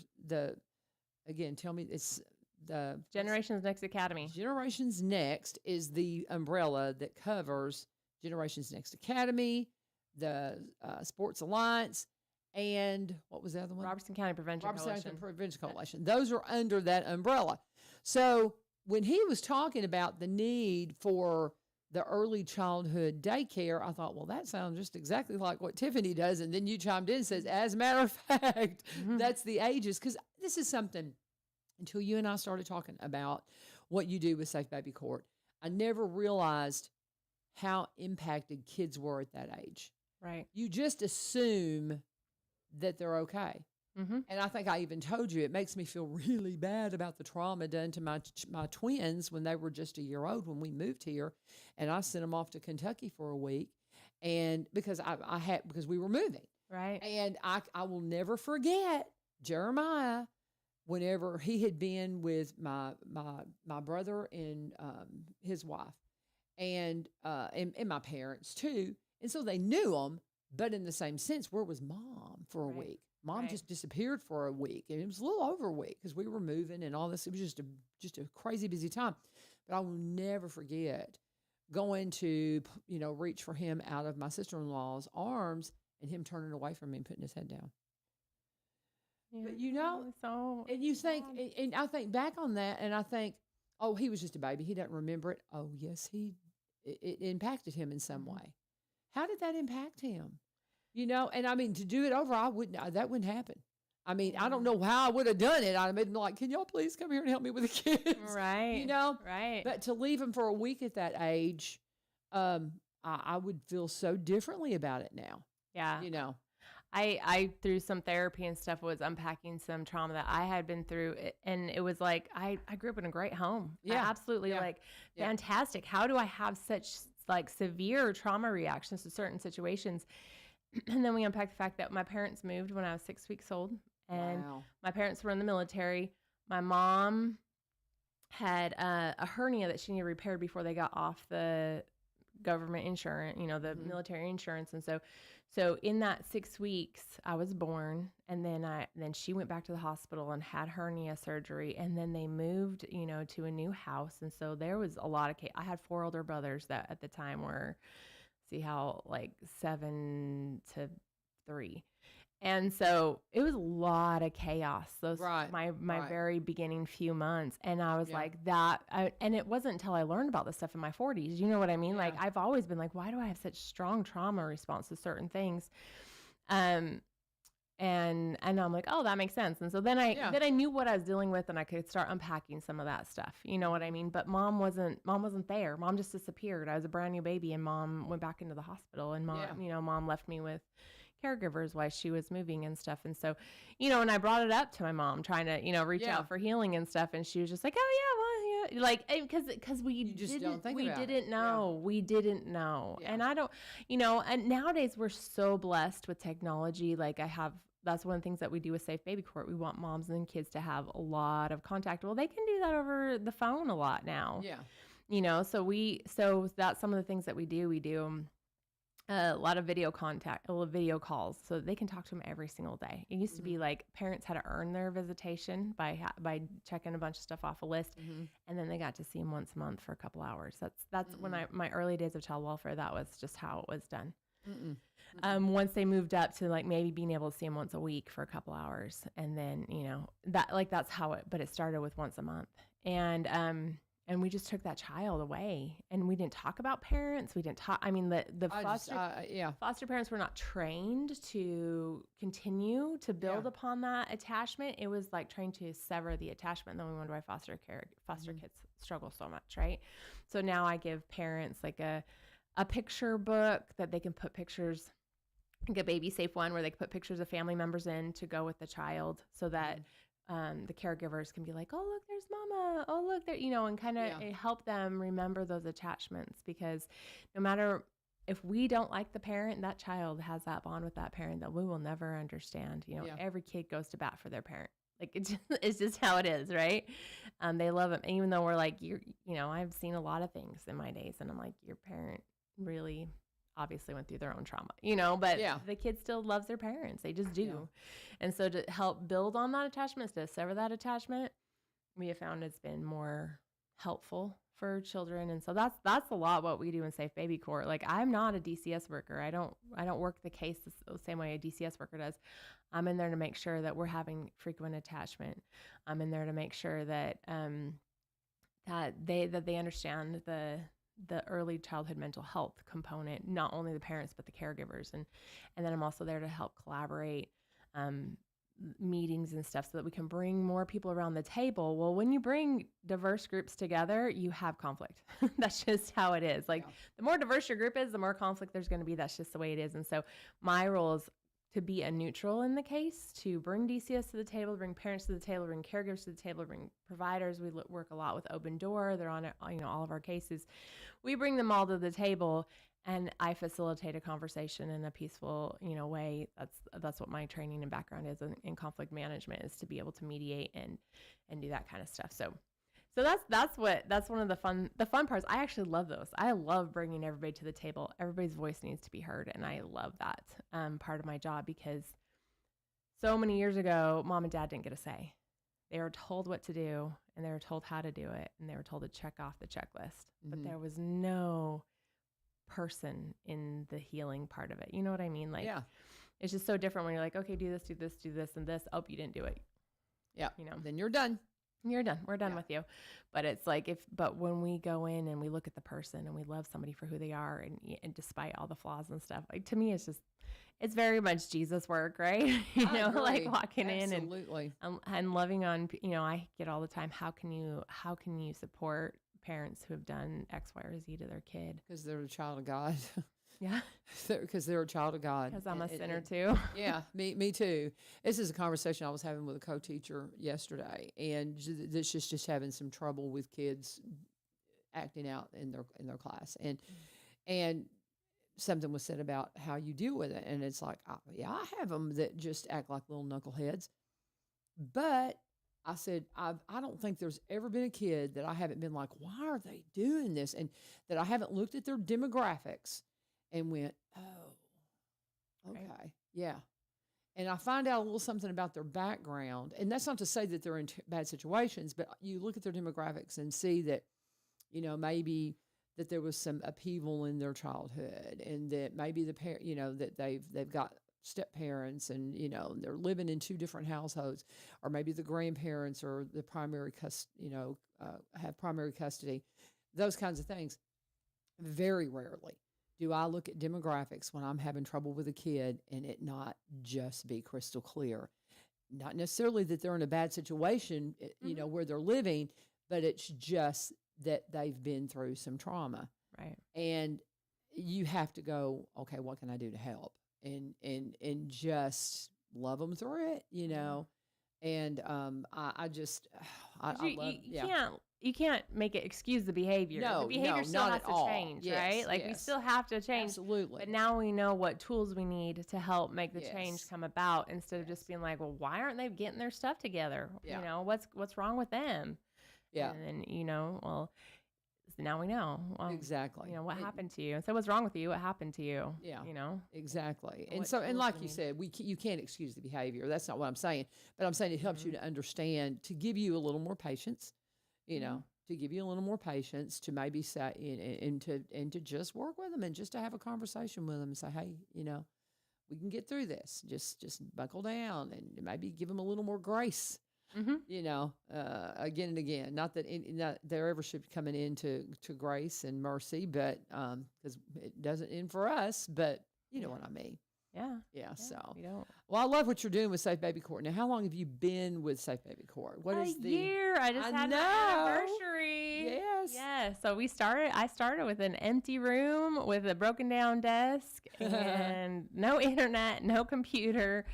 again, tell me it's the Generations Next Academy. Generations Next is the umbrella that covers Generations Next Academy, the Sports Alliance, and what was the other one? Robertson County Prevention Coalition. Prevention Coalition. Those are under that umbrella. So when he was talking about the need for the early childhood daycare, I thought, well, that sounds just exactly like what Tiffany does. And then you chimed in and says, as a matter of fact, that's the ages. Because this is something, until you and I started talking about what you do with Safe Baby Court, I never realized how impacted kids were at that age. Right. You just assume that they're okay. Mm-hmm. And I think I even told you, it makes me feel really bad about the trauma done to my twins when they were just a year old when we moved here, and I sent them off to Kentucky for a week, and because because we were moving, Right. and I will never forget Jeremiah, whenever he had been with my brother and his wife, and my parents too, and so they knew him, but in the same sense, where was Mom for a Right. week? Mom Right. just disappeared for a week, and it was a little over a week because we were moving and all this. It was just a crazy busy time. But I will never forget going to reach for him out of my sister-in-law's arms and him turning away from me and putting his head down. Yeah. But so and you think, sad. and I think back on that, and I think, oh, he was just a baby. He doesn't remember it. Oh, yes, it impacted him in some way. How did that impact him? And I mean, to do it over, that wouldn't happen. I mean, I don't know how I would have done it. I'd have been like, can y'all please come here and help me with the kids? Right. You know? Right. But to leave them for a week at that age, I would feel so differently about it now. Yeah. You know? I through some therapy and stuff was unpacking some trauma that I had been through, and it was like I grew up in a great home. Yeah. Absolutely like fantastic. How do I have such like severe trauma reactions to certain situations? And then we unpacked the fact that my parents moved when I was 6 weeks old, and my parents were in the military. My mom had a hernia that she needed repaired before they got off the government insurance, the military insurance. And so in that 6 weeks I was born, and then she went back to the hospital and had hernia surgery, and then they moved, to a new house. And so there was a lot of I had 4 older brothers that at the time were, see how, like 7 to 3. And so it was a lot of chaos. Those my very beginning few months, and I was like that. And it wasn't until I learned about this stuff in my 40s. You know what I mean? Yeah. Like I've always been like, why do I have such strong trauma response to certain things? And I'm like, oh, that makes sense. And so then I knew what I was dealing with, and I could start unpacking some of that stuff. You know what I mean? But mom wasn't there. Mom just disappeared. I was a brand new baby, and mom went back into the hospital, and mom left me with caregivers while she was moving and stuff. And so, and I brought it up to my mom, trying to, reach out for healing and stuff. And she was just like, oh yeah, well, yeah. Like, cause we didn't know. We didn't know. Yeah. And I don't, and nowadays we're so blessed with technology. Like that's one of the things that we do with Safe Baby Court. We want moms and kids to have a lot of contact. Well, they can do that over the phone a lot now. Yeah. So that's some of the things that we do. A lot of video calls, so they can talk to them every single day. It used to be like parents had to earn their visitation by checking a bunch of stuff off a list, and then they got to see them once a month for a couple hours. That's when my early days of child welfare, that was just how it was done. Once they moved up to like maybe being able to see them once a week for a couple hours, and then that's how it started with once a month. And we just took that child away, and we didn't talk about parents. We didn't talk. I mean, the foster parents were not trained to continue to build upon that attachment. It was like trying to sever the attachment. And then we wonder why foster kids struggle so much, right? So now I give parents like a picture book that they can put pictures, like a baby safe one where they can put pictures of family members in to go with the child, so that the caregivers can be like, oh, look, there's mama. Oh, look there, and kind of help them remember those attachments, because no matter if we don't like the parent, that child has that bond with that parent that we will never understand. Every kid goes to bat for their parent. Like it's just how it is, right? They love them. And even though we're like, I've seen a lot of things in my days, and I'm like, your parent really obviously went through their own trauma, but the kid still loves their parents. They just do. Yeah. And so to help build on that attachment, to sever that attachment, we have found it's been more helpful for children. And so that's a lot what we do in Safe Baby Court. Like, I'm not a DCS worker. I don't work the case the same way a DCS worker does. I'm in there to make sure that we're having frequent attachment. I'm in there to make sure that that they understand the early childhood mental health component, not only the parents, but the caregivers. And then I'm also there to help collaborate meetings and stuff so that we can bring more people around the table. Well, when you bring diverse groups together, you have conflict. That's just how it is. Like the more diverse your group is, the more conflict there's going to be. That's just the way it is. And so my role is to be a neutral in the case, to bring DCS to the table, bring parents to the table, bring caregivers to the table, bring providers. We work a lot with Open Door. They're on all of our cases. We bring them all to the table, and I facilitate a conversation in a peaceful, way. That's what my training and background is in conflict management, is to be able to mediate and do that kind of stuff. So that's one of the fun parts. I actually love those. I love bringing everybody to the table. Everybody's voice needs to be heard, and I love that part of my job, because so many years ago, mom and dad didn't get a say. They were told what to do, and they were told how to do it, and they were told to check off the checklist. But there was no person in the healing part of it. You know what I mean? Like, it's just so different when you're like, okay, do this, and this. Oh, you didn't do it. Yeah. Then you're done. You're done. We're done with you. But it's like, but when we go in and we look at the person and we love somebody for who they are, and despite all the flaws and stuff, like, to me, it's very much Jesus work, right? I agree. Like walking Absolutely. in and loving on, I get all the time, how can you support parents who have done X, Y, or Z to their kid? Because they're a child of God. Yeah. Because they're a child of God. Because I'm a sinner too. Yeah, me too. This is a conversation I was having with a co-teacher yesterday, and this is just having some trouble with kids acting out in their class, and something was said about how you deal with it, and it's like, I have them that just act like little knuckleheads, but I said, I don't think there's ever been a kid that I haven't been like, why are they doing this, and that I haven't looked at their demographics and went, oh, okay, right. Yeah. And I find out a little something about their background. And that's not to say that they're in bad situations, but you look at their demographics and see that, maybe that there was some upheaval in their childhood, and that maybe the parent, that they've got step parents, and, they're living in two different households, or maybe the grandparents or the primary have primary custody, those kinds of things. Very rarely do I look at demographics when I'm having trouble with a kid and it not just be crystal clear. Not necessarily that they're in a bad situation, where they're living, but it's just that they've been through some trauma. Right. And you have to go, okay, what can I do to help? And just love them through it, And I just, I love, you can't make it excuse the behavior. No, the behavior still has to change, yes, right? Like we still have to change. Absolutely. But now we know what tools we need to help make the change come about, instead of just being like, well, why aren't they getting their stuff together? Yeah. What's wrong with them? Yeah. And then, well, so now we know. Well, exactly. What happened to you? And so what's wrong with you? What happened to you? Yeah. What Exactly. And tools like we you need. said, you can't excuse the behavior. That's not what I'm saying. But I'm saying it helps you to understand, to give you a little more patience, to give you a little more patience, to maybe say, and to just work with them, and just to have a conversation with them and say, hey, we can get through this. Just buckle down, and maybe give them a little more grace. Again and again. Not that there ever should be coming into grace and mercy, but because it doesn't end for us. But you know what I mean. Yeah. So, we don't. well, I love what you're doing with Safe Baby Court. Now, how long have you been with Safe Baby Court? What is a year? I just had my anniversary. Yes. Yeah. So I started with an empty room with a broken down desk and no internet, no computer,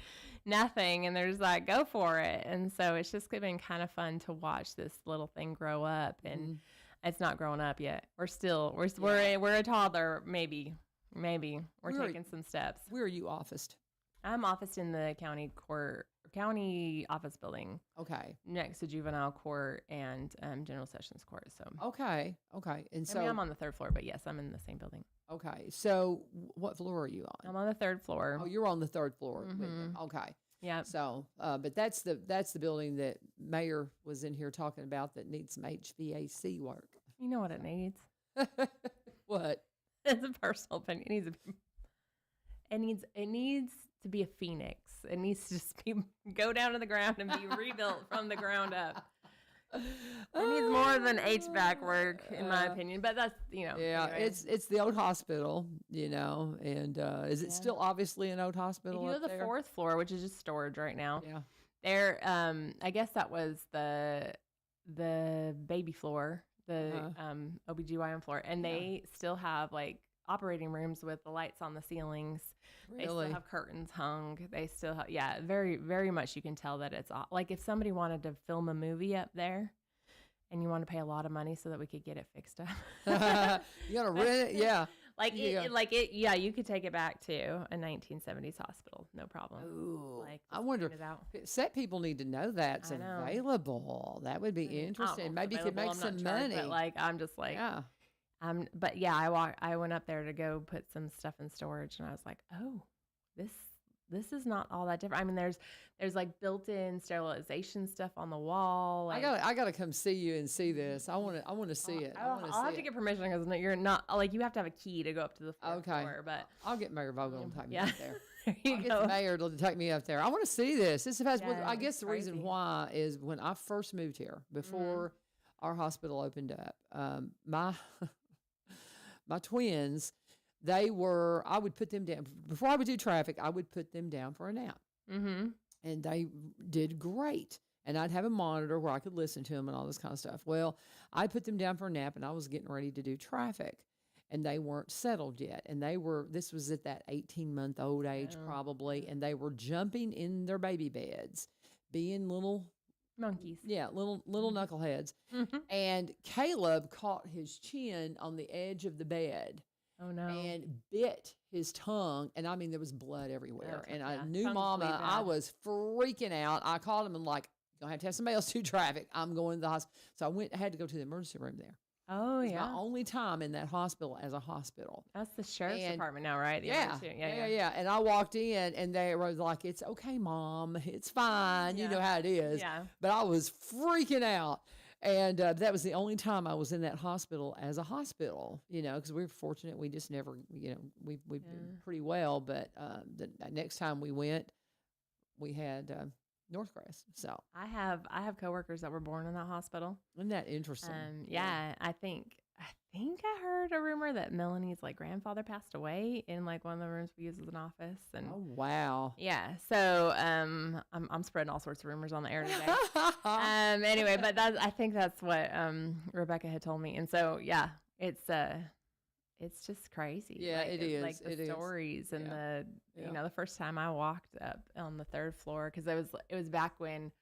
nothing. And they're just like, go for it. And so it's just been kind of fun to watch this little thing grow up. And it's not growing up yet. We're a toddler, maybe. We're taking some steps. Where are you officed? I'm officed in the county office building. Okay. Next to juvenile court and general sessions court. So Okay. And so I'm on the third floor, but yes, I'm in the same building. Okay. So what floor are you on? I'm on the third floor. Oh, you're on the third floor. With them. Okay. Yeah. So, but that's the building that Mayor was in here talking about that needs some HVAC work. You know what it needs? What? It's a personal opinion. It needs to be a phoenix. It needs to just go down to the ground and be rebuilt from the ground up. It needs more than HVAC work, in my opinion. But that's Yeah, anyway. it's the old hospital, and is it still obviously an old hospital? If you go to the fourth floor, which is just storage right now. Yeah. There, I guess that was the baby floor, the OBGYN floor, and they still have like operating rooms with the lights on the ceilings. Really? They still have curtains hung. They still have, very, very much. You can tell that it's like if somebody wanted to film a movie up there, and you want to pay a lot of money so that we could get it fixed up. You gotta rent it, yeah. You could take it back to a 1970s hospital, no problem. Ooh, Like, I wonder. Set people need to know that's available. That would be interesting. Maybe you could make some money. But I'm just like, but I went up there to go put some stuff in storage, and I was like, oh, this is not all that different. I mean, there's like built-in sterilization stuff on the wall. Like, I gotta come see you and see this. I want to see it. I'll have to get permission because you're not like you have to have a key to go up to the fourth floor. But I'll get Mayor Vogel to take me up there. There you I'll go. get the mayor to take me up there. I want to see this. I guess the crazy. reason why is when I first moved here, before our hospital opened up, my twins I would put them down. Before I would do traffic, I would put them down for a nap. Mm-hmm. And they did great. And I'd have a monitor where I could listen to them and all this kind of stuff. Well, I put them down for a nap, and I was getting ready to do traffic, and they weren't settled yet. And this was at that 18-month-old age probably, and they were jumping in their baby beds, being little monkeys. Yeah, little knuckleheads. Mm-hmm. And Caleb caught his chin on the edge of the bed. Oh no! And bit his tongue, and I mean there was blood everywhere. And I knew Tongues Mama. bleed I bad. was freaking out. I called him and like, "You're gonna have to somebody else do traffic. I'm going to the hospital." So I had to go to the emergency room there. Oh It was yeah. my only time in that hospital as a hospital. That's the sheriff's And- department now, right? The Yeah, emergency- yeah. And I walked in, and they were like, "It's okay, Mom. It's fine. You Yeah. know how it is." Yeah. But I was freaking out. And that was the only time I was in that hospital as a hospital, because we were fortunate. We just never, we've been pretty well. But the next time we went, we had Northcrest. So I have coworkers that were born in that hospital. isn't that interesting? Yeah, I think I heard a rumor that Melanie's like grandfather passed away in like one of the rooms we use as an office. And Oh, wow. yeah, so I'm spreading all sorts of rumors on the air today. Anyway, but I think that's what Rebecca had told me, and so yeah, it's just crazy. Yeah, like, it it's is. like the It is. stories and Yeah. the first time I walked up on the third floor, because it was back when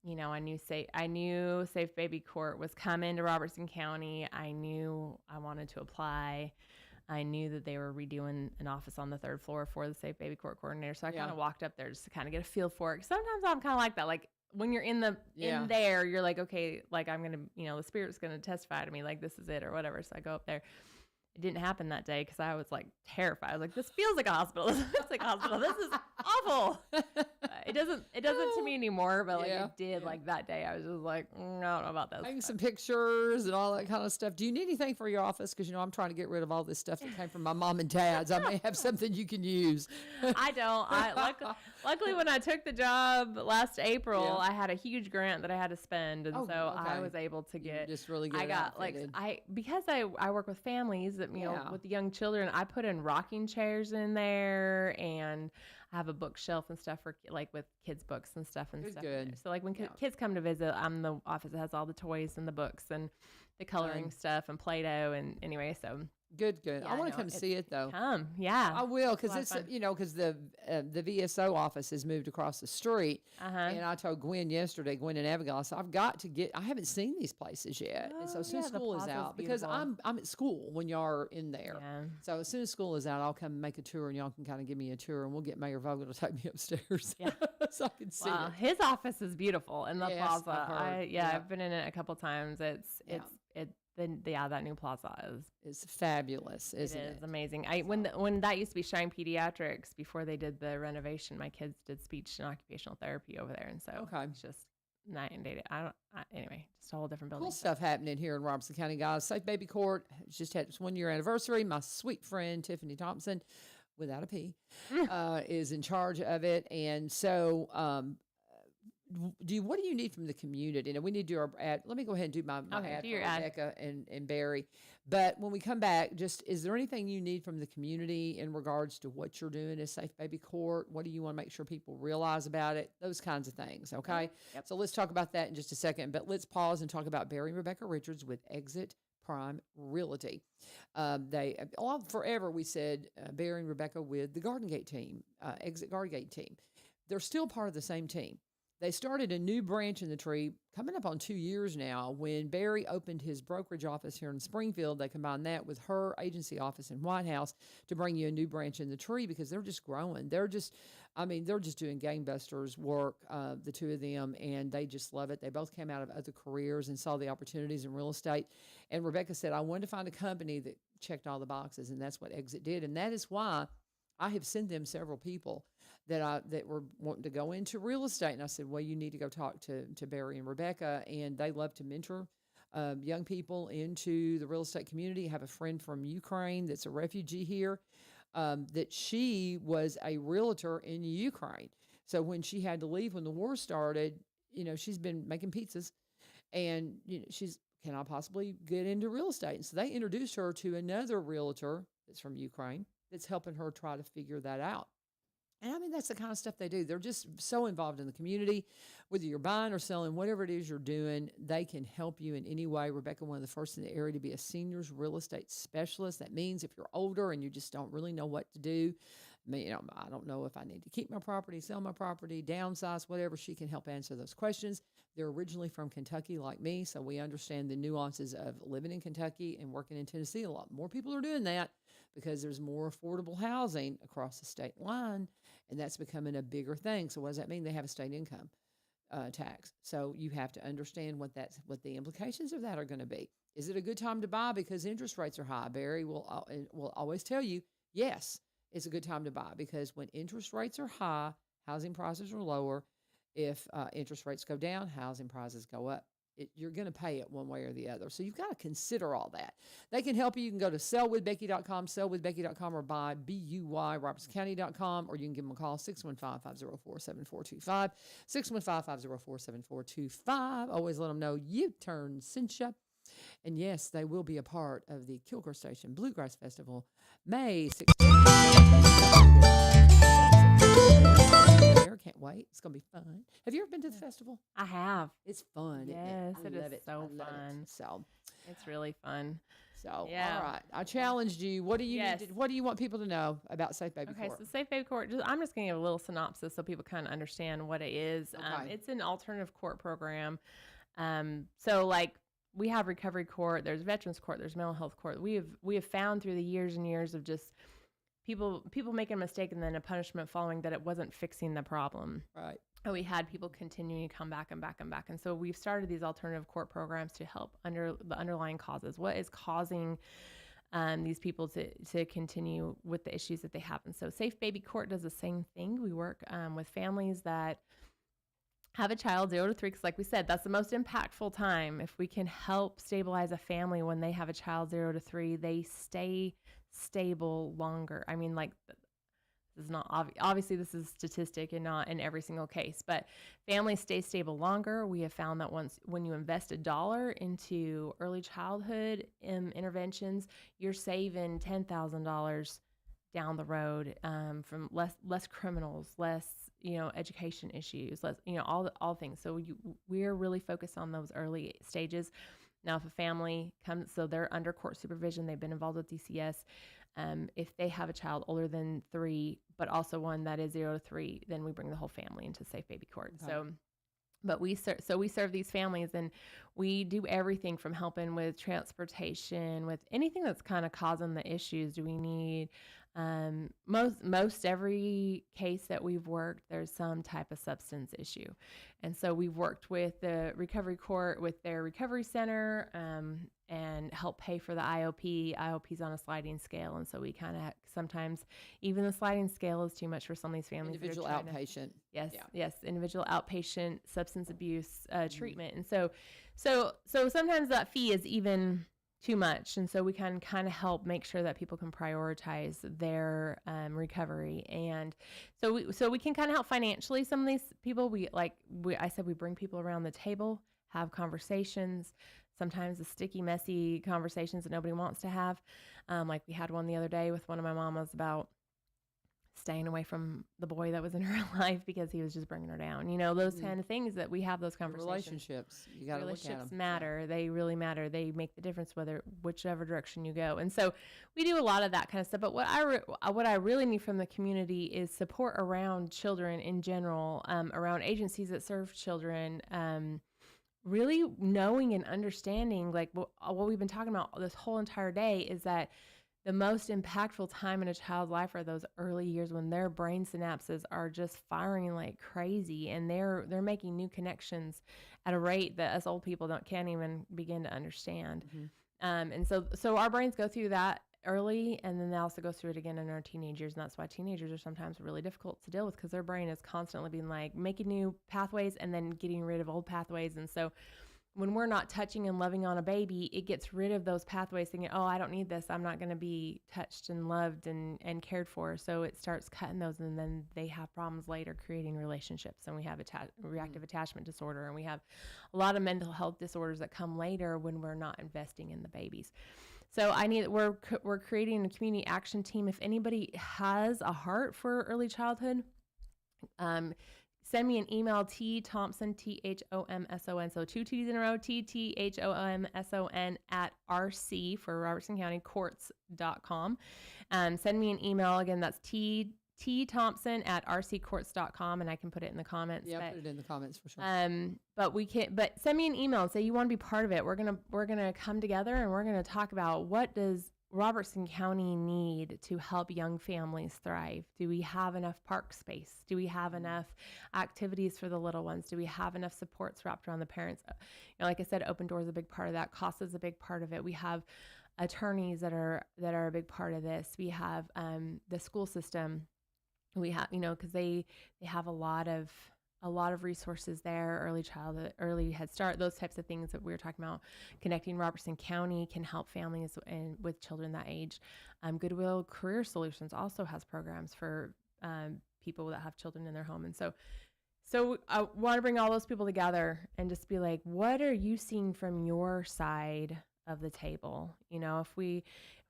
I knew Safe Baby Court was coming to Robertson County. I knew I wanted to apply. I knew that they were redoing an office on the third floor for the Safe Baby Court coordinator. So I kind of walked up there just to kind of get a feel for it. Sometimes I'm kind of like that. Like when you're in there, you're like, okay, like I'm going to, the Spirit's going to testify to me, like this is it or whatever. So I go up there. It didn't happen that day because I was like terrified. I was like, this feels like a hospital. This feels like a hospital. This is awful. It doesn't to me anymore, but like it did like that day. I was just like, I don't know about this. Taking some pictures and all that kind of stuff. Do you need anything for your office? Because, I'm trying to get rid of all this stuff that came from my mom and dad's. I may have something you can use. I don't. Luckily, when I took the job last April, I had a huge grant that I had to spend, and so I was able to get. Just really good. I got because I work with families that with the young children. I put in rocking chairs in there, and I have a bookshelf and stuff for like with kids' books and stuff in there. So like when kids come to visit, I'm the office that has all the toys and the books and the coloring stuff and Play-Doh, and anyway, so. Good. Yeah, I want to come see it though. Yeah. I will, because it's because the VSO office has moved across the street, and I told Gwen yesterday, Gwen and Abigail, I said I haven't seen these places yet, and so as soon as school is out, because I'm at school when y'all are in there, so as soon as school is out, I'll come make a tour, and y'all can kind of give me a tour, and we'll get Mayor Vogel to take me upstairs, so I can see it. His office is beautiful in the Yes, plaza. I've been in it a couple times. That new plaza is fabulous, isn't it? It is amazing. When that used to be Shine Pediatrics, before they did the renovation, my kids did speech and occupational therapy over there, and so it's just night and day. Anyway, just a whole different building. Cool stuff happening here in Robertson County, guys. Safe Baby Court just had its 1-year anniversary. My sweet friend Tiffany Thomson, without a P, is in charge of it, and so. What do you need from the community? And we need to do our ad. Let me go ahead and do my ad for Rebecca and Barry. But when we come back, is there anything you need from the community in regards to what you're doing as Safe Baby Court? What do you want to make sure people realize about it? Those kinds of things, okay? Yep. So let's talk about that in just a second. But let's pause and talk about Barry and Rebecca Richards with Exit Prime Realty. Forever we said Barry and Rebecca with the Garden Gate team, Exit Garden Gate team. They're still part of the same team. They started a new branch in the tree coming up on 2 years now. When Barry opened his brokerage office here in Springfield, they combined that with her agency office in White House to bring you a new branch in the tree, because they're just growing. They're just doing gangbusters work, the two of them, and they just love it. They both came out of other careers and saw the opportunities in real estate. And Rebecca said, I wanted to find a company that checked all the boxes, and that's what Exit did. And that is why I have sent them several people that were wanting to go into real estate. And I said, well, you need to go talk to Barry and Rebecca. And they love to mentor young people into the real estate community. I have a friend from Ukraine that's a refugee here, that she was a realtor in Ukraine. So when she had to leave when the war started, she's been making pizzas, and she's, can I possibly get into real estate? And so they introduced her to another realtor that's from Ukraine that's helping her try to figure that out. And I mean, that's the kind of stuff they do. They're just so involved in the community. Whether you're buying or selling, whatever it is you're doing, they can help you in any way. Rebecca, one of the first in the area to be a seniors real estate specialist. That means if you're older and you just don't really know what to do, I don't know if I need to keep my property, sell my property, downsize, whatever, she can help answer those questions. They're originally from Kentucky like me, so we understand the nuances of living in Kentucky and working in Tennessee. A lot more people are doing that because there's more affordable housing across the state line, and that's becoming a bigger thing. So what does that mean? They have a state income tax. So you have to understand what the implications of that are going to be. Is it a good time to buy because interest rates are high? Barry will always tell you, yes, it's a good time to buy because when interest rates are high, housing prices are lower. If interest rates go down, housing prices go up. You're going to pay it one way or the other. So you've got to consider all that. They can help you. You can go to sellwithbecky.com, sellwithbecky.com, or buy BUYRobertsCounty.com, or you can give them a call, 615-504-7425, 615-504-7425. Always let them know U-Turn sent you. And yes, they will be a part of the Kilgore Station Bluegrass Festival, May 16th. Can't wait. It's going to be fun. Have you ever been to the festival? I have. It's fun. Yes, it is so fun. So it's really fun. So, yeah. All right. I challenged you. What do you what do you want people to know about Safe Baby Court? Okay, so Safe Baby Court, I'm just going to give a little synopsis so people kind of understand what it is. Okay. It's an alternative court program. So like we have recovery court, there's veterans court, there's mental health court. We have found through the years and years of just people making a mistake and then a punishment following that it wasn't fixing the problem. Right. And we had people continuing to come back and back and back. And so we've started these alternative court programs to help the underlying causes. What is causing these people to continue with the issues that they have? And so Safe Baby Court does the same thing. We work with families that have a child 0 to 3, because like we said, that's the most impactful time. If we can help stabilize a family when they have a child 0 to 3, they stay stable longer. I mean, like, this is not obviously this is statistic and not in every single case, but families stay stable longer. We have found that when you invest $1 into early childhood interventions, you're saving $10,000 down the road from less criminals, less education issues, less all things. So we're really focused on those early stages. Now, if a family comes, so they're under court supervision, they've been involved with DCS. If they have a child older than 3, but also one that is 0 to 3, then we bring the whole family into Safe Baby Court. Okay. But we serve these families, and we do everything from helping with transportation, with anything that's kind of causing the issues. Do we need most every case that we've worked, there's some type of substance issue, and so we've worked with the recovery court with their recovery center and help pay for the IOP. IOP's on a sliding scale, and so we kind of sometimes even the sliding scale is too much for some of these families. Individual outpatient. Yes, individual outpatient substance abuse treatment, and so sometimes that fee is even too much, and so we can kind of help make sure that people can prioritize their recovery, and so we can kind of help financially some of these people. I said we bring people around the table, have conversations, sometimes the sticky, messy conversations that nobody wants to have. Like we had one the other day with one of my mamas about staying away from the boy that was in her life because he was just bringing her down. Those kind of things that we have those conversations. Relationships. You got to look at them. Relationships matter. They really matter. They make the difference whichever direction you go. And so we do a lot of that kind of stuff. But what I really need from the community is support around children in general, around agencies that serve children, really knowing and understanding, like what we've been talking about this whole entire day, is that the most impactful time in a child's life are those early years when their brain synapses are just firing like crazy, and they're making new connections at a rate that us old people can't even begin to understand. Mm-hmm. And so our brains go through that early, and then they also go through it again in our teenagers, and that's why teenagers are sometimes really difficult to deal with, because their brain is constantly being like making new pathways and then getting rid of old pathways. And so when we're not touching and loving on a baby, it gets rid of those pathways, thinking, oh, I don't need this. I'm not going to be touched and loved and cared for. So it starts cutting those, and then they have problems later creating relationships. And we have reactive attachment disorder, and we have a lot of mental health disorders that come later when we're not investing in the babies. So we're creating a community action team. If anybody has a heart for early childhood, send me an email, T Thomson, Thomson. So 2 T's in a row, Thomson at RC for Robertson County Courts.com. Send me an email. Again, that's T Thomson at rccourts.com, and I can put it in the comments. Yeah, put it in the comments for sure. But send me an email and say you want to be part of it. We're gonna come together and we're gonna talk about what does Robertson County need to help young families thrive. Do we have enough park space? Do we have enough activities for the little ones? Do we have enough supports wrapped around the parents? Like I said, Open Doors is a big part of that. Cost is a big part of it. We have attorneys that are a big part of this. We have the school system. We have, because they have a lot of resources there, early childhood, early Head Start, those types of things that we were talking about. Connecting Robertson County can help families and with children that age. Goodwill Career Solutions also has programs for people that have children in their home. And so I want to bring all those people together and just be like, what are you seeing from your side of the table? If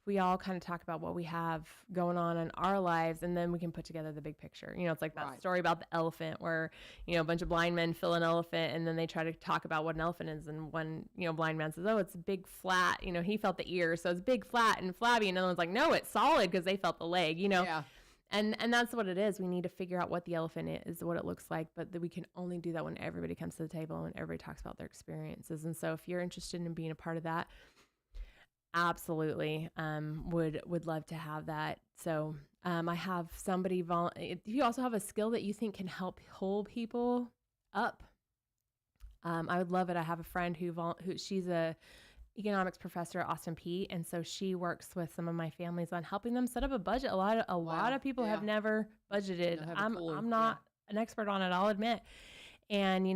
we all kind of talk about what we have going on in our lives, and then we can put together the big picture. It's like that story about the elephant where, a bunch of blind men fill an elephant and then they try to talk about what an elephant is. And one, blind man says, oh, it's big, flat, he felt the ear. So it's big, flat and flabby. And another one's like, no, it's solid because they felt the leg, Yeah. And that's what it is. We need to figure out what the elephant is, what it looks like, but we can only do that when everybody comes to the table and everybody talks about their experiences. And so if you're interested in being a part of that, absolutely. Would love to have that. So I have somebody if you also have a skill that you think can help pull people up, I would love it. I have a friend who she's a economics professor at Austin P, and so she works with some of my families on helping them set up a budget. A lot of people have never budgeted. I'm not an expert on it, I'll admit. And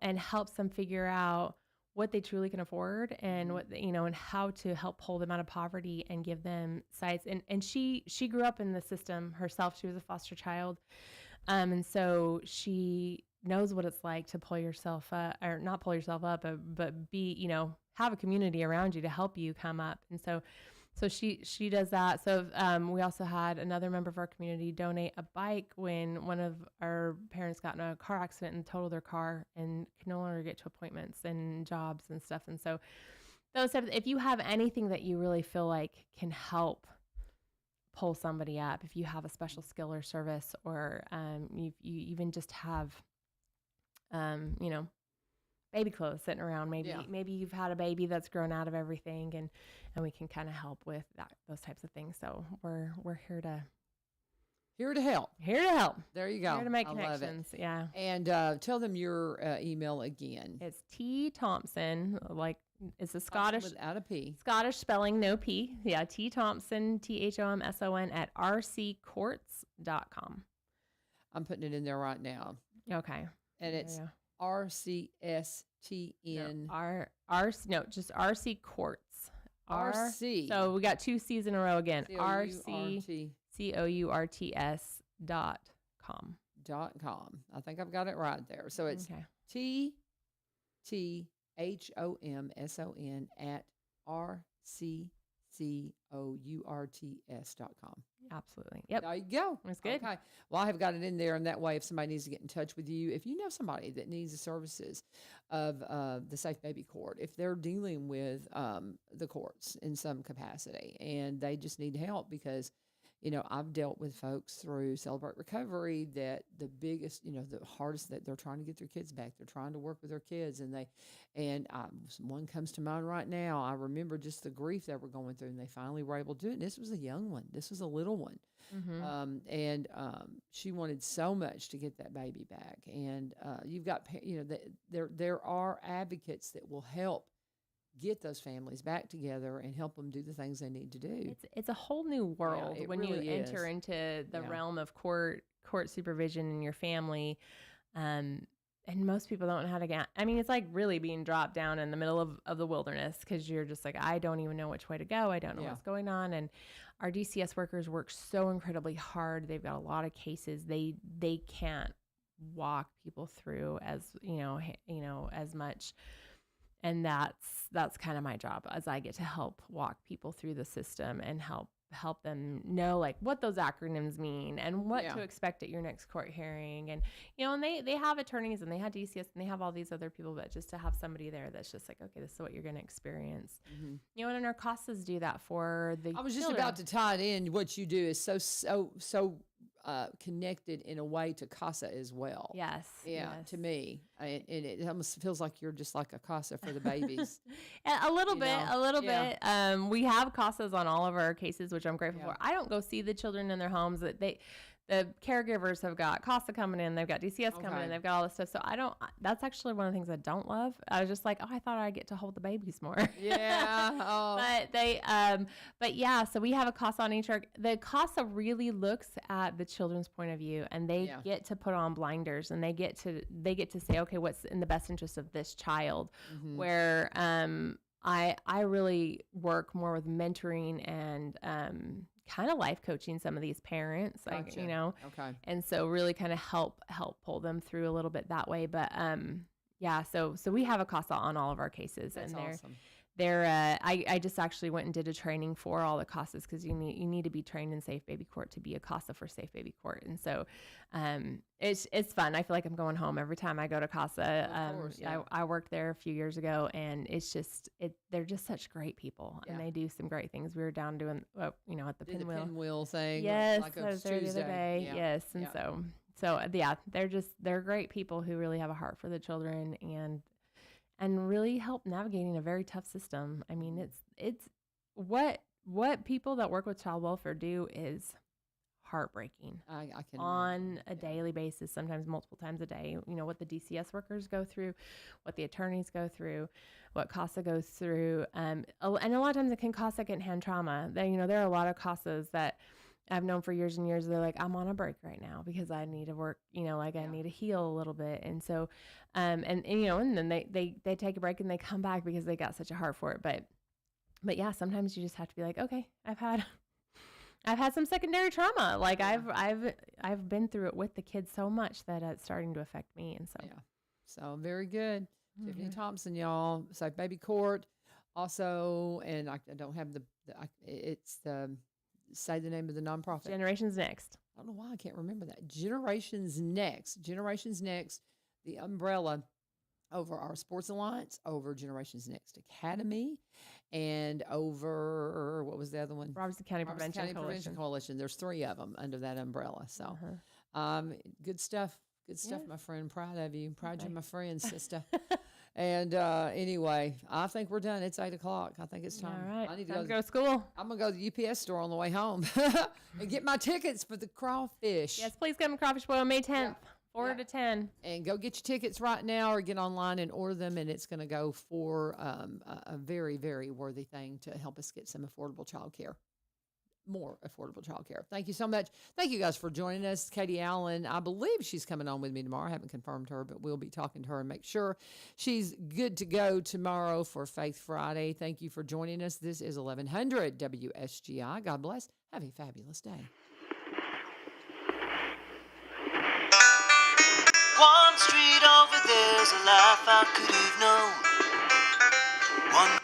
and helps them figure out what they truly can afford and what, and how to help pull them out of poverty and give them sites. And she grew up in the system herself. She was a foster child. And so she knows what it's like to pull yourself up, or not pull yourself up, but be, have a community around you to help you come up. And so she does that. So we also had another member of our community donate a bike when one of our parents got in a car accident and totaled their car and could no longer get to appointments and jobs and stuff. And so those types, if you have anything that you really feel like can help pull somebody up, if you have a special skill or service, or you even just have, baby clothes sitting around. Maybe you've had a baby that's grown out of everything, and we can kind of help with those types of things. So we're here to help. Here to help. There you go. Here to make connections. Yeah. And tell them your email again. It's T Thomson, like it's a Scottish without a P. Scottish spelling, no P. Yeah, T Thomson, Thomson at rccourts.com. I'm putting it in there right now. Okay. And it's RCSTN. Just RC Courts. RC. So we got 2 C's in a row again. RCCOURTS.com. .com. I think I've got it right there. So it's TTHOMSON at RCCOURTS.com. Absolutely. Yep. There you go. That's good. Okay. Well, I have got it in there, and that way, if somebody needs to get in touch with you, if you know somebody that needs the services of the Safe Baby Court, if they're dealing with the courts in some capacity and they just need help, because I've dealt with folks through Celebrate Recovery that the biggest, the hardest, that they're trying to get their kids back. They're trying to work with their kids, and one comes to mind right now. I remember just the grief they were going through, and they finally were able to do it. And this was a young one. This was a little one. Mm-hmm. She wanted so much to get that baby back. And you've got, there are advocates that will help get those families back together and help them do the things they need to do. It's a whole new world when really you enter into the realm of court supervision in your family. And most people don't know how to get, it's like really being dropped down in the middle of the wilderness, because you're just like, I don't even know which way to go. I don't know what's going on. And our DCS workers work so incredibly hard. They've got a lot of cases. They can't walk people through as much that's kind of my job, as I get to help walk people through the system and help them know like what those acronyms mean and what to expect at your next court hearing. And and they have attorneys and they have DCS and they have all these other people, but just to have somebody there that's just like, okay, this is what you're going to experience. And our CASAs do that for the I was just children. about to tie it in. What you do is so connected in a way to CASA as well. Yes. To me, and it almost feels like you're just like a CASA for the babies. A little bit. We have CASAs on all of our cases, which I'm grateful for. I don't go see the children in their homes. The caregivers have got CASA coming in, they've got DCS coming in, they've got all this stuff. So that's actually one of the things I don't love. I was just like, I thought I'd get to hold the babies more. But yeah, so we have a CASA on each. The CASA really looks at the children's point of view, and they get to put on blinders, and they get to say, okay, what's in the best interest of this child, where, I really work more with mentoring and, kind of life coaching some of these parents, like, and so really kind of help pull them through a little bit that way. But, so we have a CASA on all of our cases. That's and awesome. I just actually went and did a training for all the CASAs, because you need to be trained in Safe Baby Court to be a CASA for Safe Baby Court. And so it's fun. I feel like I'm going home every time I go to CASA. Of course, I worked there a few years ago, and it's just they're just such great people, and they do some great things. We were down doing at the pinwheel thing. Yes, like I was there the other day. Yes, and so they're great people who really have a heart for the children and really help navigating a very tough system. I mean, it's what people that work with child welfare do is heartbreaking. I can on imagine. a daily basis, sometimes multiple times a day. What the DCS workers go through, what the attorneys go through, what CASA goes through, and a lot of times it can cause secondhand trauma. There are a lot of CASAs that I've known for years and years. They're like, I'm on a break right now because I need to work, I need to heal a little bit. And so, and then they take a break and they come back because they got such a heart for it. But yeah, sometimes you just have to be like, okay, I've had some secondary trauma. Like I've been through it with the kids so much that it's starting to affect me. And so, so very good. Tiffany Thomson, y'all. Safe Baby Court. Also, and I don't have say the name of the nonprofit. Generations Next. I don't know why I can't remember that. Generations Next, the umbrella over our Sports Alliance, over Generations Next Academy, and over, what was the other one? Robertson County Prevention Coalition. There's 3 of them under that umbrella. So good stuff. Good stuff, my friend. Proud of you. Proud you, my friend, sister. And anyway, I think we're done. It's 8:00. I think it's time. All right. I need to go to school. I'm going to go to the UPS store on the way home and get my tickets for the crawfish. Yes, please come to Crawfish Boil May 10th, 4 to 10. And go get your tickets right now or get online and order them. And it's going to go for a very, very worthy thing to help us get some affordable childcare. More affordable childcare. Thank you so much. Thank you guys for joining us. Katie Allen, I believe she's coming on with me tomorrow. I haven't confirmed her, but we'll be talking to her and make sure she's good to go tomorrow for Faith Friday. Thank you for joining us. This is 1100 WSGI. God bless. Have a fabulous day. One street over there's a life I could have known. One